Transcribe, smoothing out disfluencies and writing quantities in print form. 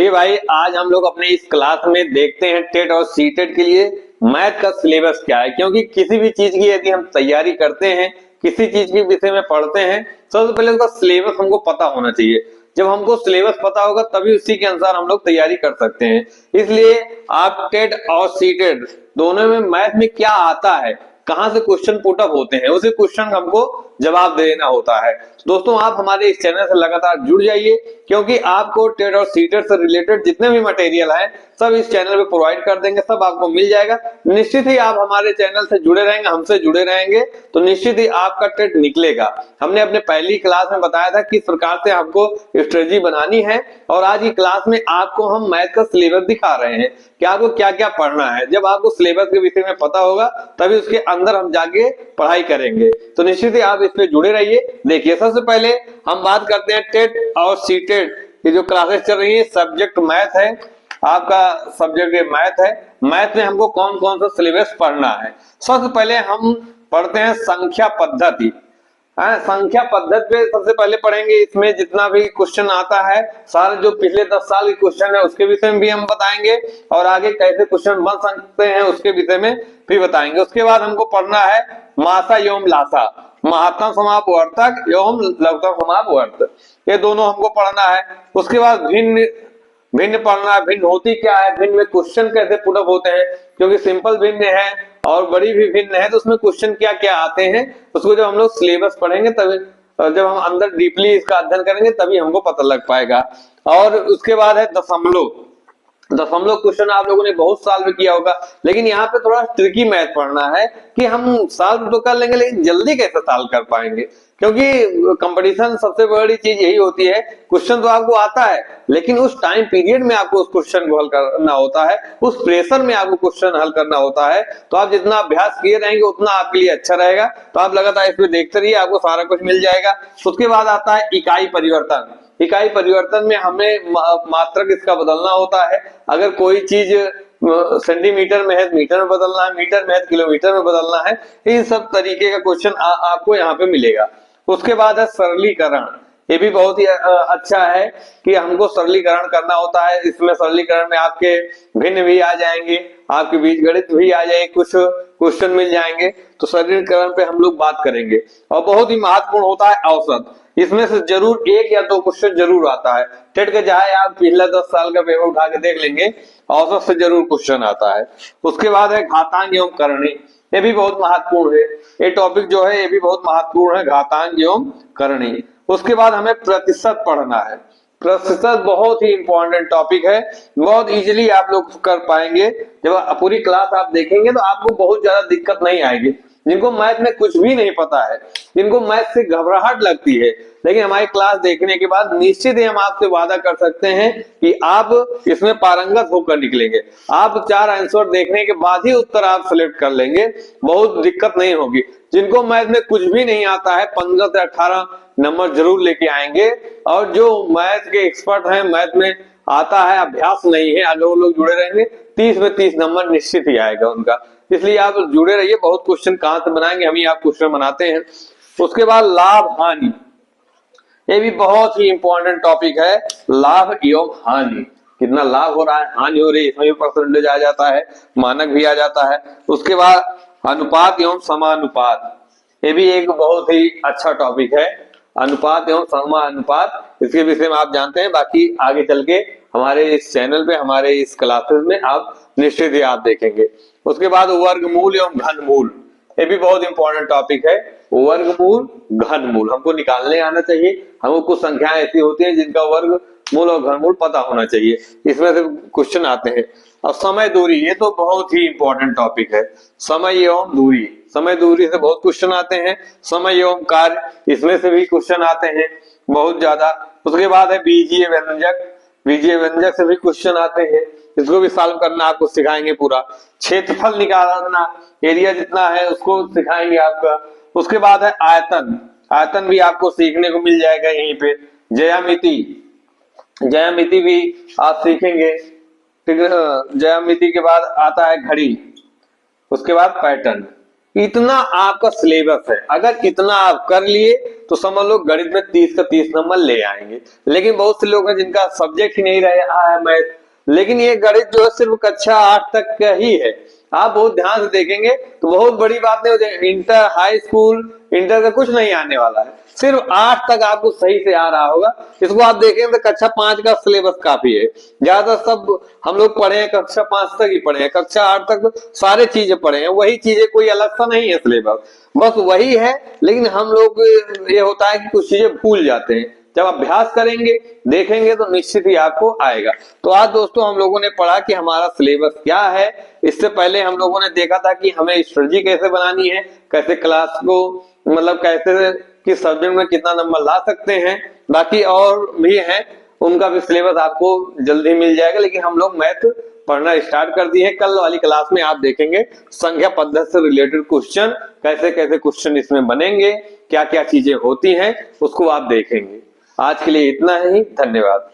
चलिए भाई, आज हम लोग अपने इस क्लास में देखते हैं टेट और सीटेट के लिए मैथ का सिलेबस क्या है। क्योंकि किसी भी चीज की यदि हम तैयारी करते हैं, किसी चीज के विषय में पढ़ते हैं, सबसे पहले उसका सिलेबस हमको पता होना चाहिए। जब हमको सिलेबस पता होगा तभी उसी के अनुसार हम लोग तैयारी कर सकते हैं। इसलिए आप टेट और सीटेट दोनों में मैथ में क्या आता है, कहां से क्वेश्चन पुट अप होते हैं, उसी क्वेश्चन हमको जवाब देना होता है। दोस्तों, आप हमारे इस चैनल से लगातार जुड़ जाइए, क्योंकि आपको टेट और सीटेट से रिलेटेड जितने भी मटेरियल है सब इस चैनल पे प्रोवाइड कर देंगे, सब आपको मिल जाएगा। निश्चित ही आप हमारे चैनल से जुड़े रहेंगे, हमसे जुड़े रहेंगे तो निश्चित ही आपका टेट निकलेगा। हमने अपने पहली क्लास में बताया था किस प्रकार से हमको स्ट्रेटजी बनानी है, और आज की क्लास में आपको हम मैथ का सिलेबस दिखा रहे हैं कि आपको क्या क्या पढ़ना है। जब आपको सिलेबस के विषय में पता होगा तभी उसके अंदर हम जाके पढ़ाई करेंगे, तो निश्चित ही आप इसमें जुड़े रहिए। देखिए, सबसे पहले हम बात करते हैं टेट और सीटेट की जो क्लासेस चल रही है। सब्जेक्ट मैथ है, आपका सब्जेक्ट मैथ है। मैथ में हमको कौन कौन सा सिलेबस पढ़ना है। सबसे पहले हम पढ़ते हैं संख्या पद्धति। संख्या पद्धति पे सबसे पहले पढ़ेंगे। इसमें जितना भी क्वेश्चन आता है, सारे जो पिछले 10 साल के क्वेश्चन है उसके विषय में भी हम बताएंगे, और आगे कैसे क्वेश्चन बन सकते हैं उसके विषय में भी बताएंगे। उसके बाद हमको पढ़ना है मासा एवं लासा, महत्तम समापवर्तक एवं लघुत्तम समापवर्तक, ये दोनों हमको पढ़ना है। उसके बाद भिन्न भिन्न पढ़ना है। भिन्न होती क्या है, भिन्न में क्वेश्चन कैसे पुट अप होते हैं, क्योंकि सिंपल भिन्न है और बड़ी भी भिन्न है, तो उसमें क्वेश्चन क्या क्या आते हैं उसको जब हम लोग सिलेबस पढ़ेंगे तभी, जब हम अंदर डीपली इसका अध्ययन करेंगे तभी हमको पता लग पाएगा। और उसके बाद है दशमलव। दशमलव क्वेश्चन आप लोगों ने बहुत साल में किया होगा, लेकिन यहाँ पे थोड़ा ट्रिकी मैथ पढ़ना है कि हम सॉल्व तो कर लेंगे लेकिन जल्दी कैसे सॉल्व कर पाएंगे। क्योंकि कंपटीशन सबसे बड़ी चीज यही होती है, क्वेश्चन तो आपको आता है लेकिन उस टाइम पीरियड में आपको उस क्वेश्चन को हल करना होता है, उस प्रेशर में आपको क्वेश्चन हल करना होता है। तो आप जितना अभ्यास किए रहेंगे उतना आपके लिए अच्छा रहेगा। तो आप लगातार इसमें देखते रहिए, आपको सारा कुछ मिल जाएगा। उसके बाद आता है इकाई परिवर्तन। इकाई परिवर्तन में हमें मात्रक इसका बदलना होता है। अगर कोई चीज सेंटीमीटर में है मीटर में बदलना है, मीटर में है किलोमीटर में बदलना है, इन सब तरीके का क्वेश्चन आपको यहाँ पे मिलेगा। उसके बाद है सरलीकरण। ये भी बहुत ही अच्छा है कि हमको सरलीकरण करना होता है। इसमें सरलीकरण में आपके भिन्न भी आ जाएंगे, आपके बीजगणित भी आ जाएंगे, कुछ क्वेश्चन मिल जाएंगे। तो सरलीकरण पे हम लोग बात करेंगे। और बहुत ही महत्वपूर्ण होता है औसत। इसमें से जरूर एक या दो क्वेश्चन जरूर आता है। टेट के चाहे आप पिछला 10 साल का पेपर उठा के देख लेंगे, औसत से जरूर क्वेश्चन आता है। उसके बाद है घातांक एवं करणी। ये भी बहुत महत्वपूर्ण है, ये टॉपिक जो है ये भी बहुत महत्वपूर्ण है, घातांक एवं करणी। उसके बाद हमें प्रतिशत पढ़ना है। प्रतिशत बहुत ही इंपॉर्टेंट टॉपिक है, बहुत इजीली आप लोग कर पाएंगे। जब पूरी क्लास आप देखेंगे तो आपको बहुत ज्यादा दिक्कत नहीं आएगी। जिनको मैथ में कुछ भी नहीं पता है, जिनको मैथ से घबराहट लगती है, लेकिन हमारी क्लास देखने के बाद निश्चित ही हम आपसे वादा कर सकते हैं कि आप इसमें पारंगत होकर निकलेंगे। आप 4 आंसर देखने के बाद ही उत्तर आप सिलेक्ट कर लेंगे, बहुत दिक्कत नहीं होगी। जिनको मैथ में कुछ भी नहीं आता है 15 से 18 नंबर जरूर लेके आएंगे, और जो मैथ के एक्सपर्ट हैं, मैथ में आता है अभ्यास नहीं है, अगर वो लोग जुड़े रहेंगे 30 में 30 नंबर निश्चित ही आएगा उनका। इसलिए आप जुड़े रहिए। बहुत क्वेश्चन कहां से बनाएंगे, हम ही आप क्वेश्चन बनाते हैं। उसके बाद लाभ हानि, ये भी बहुत ही इंपॉर्टेंट टॉपिक है। लाभ एवं हानि, कितना लाभ हो रहा है, हानि हो रही है, इसमें भी परसेंटेज आ जाता है, मानक भी आ जाता है। उसके बाद अनुपात एवं समानुपात, ये भी एक बहुत ही अच्छा टॉपिक है। अनुपात एवं समानुपात, इसके विषय में आप जानते हैं, बाकी आगे चल के हमारे इस चैनल पे, हमारे इस क्लासेस में आप निश्चित ही आप देखेंगे। उसके बाद वर्गमूल एवं घनमूल, ये भी बहुत इंपॉर्टेंट टॉपिक है। वर्गमूल घनमूल हमको निकालने आना चाहिए। हमको कुछ संख्याएं ऐसी होती हैं जिनका वर्गमूल और घनमूल पता होना चाहिए, इसमें से क्वेश्चन आते हैं। अब समय दूरी, ये तो बहुत ही इंपॉर्टेंट टॉपिक है। समय एवं दूरी, समय दूरी से बहुत क्वेश्चन आते हैं। समय एवं कार्य, इसमें से भी क्वेश्चन आते हैं बहुत ज्यादा। उसके बाद है बीजीय व्यंजक, बीजीय व्यंजक से भी क्वेश्चन आते हैं, इसको भी सॉल्व करना आपको सिखाएंगे पूरा। क्षेत्रफल निकालना, एरिया जितना है उसको सिखाएंगे आपका। उसके बाद है आयतन, आयतन भी आपको सीखने को मिल जाएगा यहीं पे। ज्यामिति, ज्यामिति भी आप सीखेंगे। ज्यामिति के बाद आता है घड़ी, उसके बाद पैटर्न। इतना आपका सिलेबस है। अगर इतना आप कर लिए तो समझ लो गणित में 30 का 30 नंबर ले आएंगे। लेकिन बहुत से लोग हैं जिनका सब्जेक्ट ही नहीं रहा है मैथ, लेकिन ये गणित जो है सिर्फ कक्षा 8 तक का ही है। आप बहुत ध्यान से देखेंगे तो बहुत बड़ी बात नहीं होती, इंटर हाई स्कूल इंटर का कुछ नहीं आने वाला है, सिर्फ 8 तक आपको सही से आ रहा होगा। इसको आप देखेंगे तो कक्षा 5 का सिलेबस काफी है। ज्यादा सब हम लोग पढ़े हैं कक्षा 5 तक ही पढ़े हैं, कक्षा 8 तक तो सारे चीजें पढ़े हैं, वही चीजें, कोई अलग सा नहीं है सिलेबस, बस वही है। लेकिन हम लोग ये होता है कि कुछ चीजें भूल जाते हैं, जब अभ्यास करेंगे देखेंगे तो निश्चित ही आपको आएगा। तो आज दोस्तों हम लोगों ने पढ़ा कि हमारा सिलेबस क्या है। इससे पहले हम लोगों ने देखा था कि हमें स्ट्रेटजी कैसे बनानी है, कैसे क्लास को मतलब कैसे किस सब्जेक्ट में कितना नंबर ला सकते हैं। बाकी और भी हैं, उनका भी सिलेबस आपको जल्दी मिल जाएगा। लेकिन हम लोग मैथ पढ़ना स्टार्ट कर दिए हैं। कल वाली क्लास में आप देखेंगे संख्या पद्धति से रिलेटेड क्वेश्चन, कैसे कैसे क्वेश्चन इसमें बनेंगे, क्या क्या चीजें होती हैं, उसको आप देखेंगे। आज के लिए इतना ही, धन्यवाद।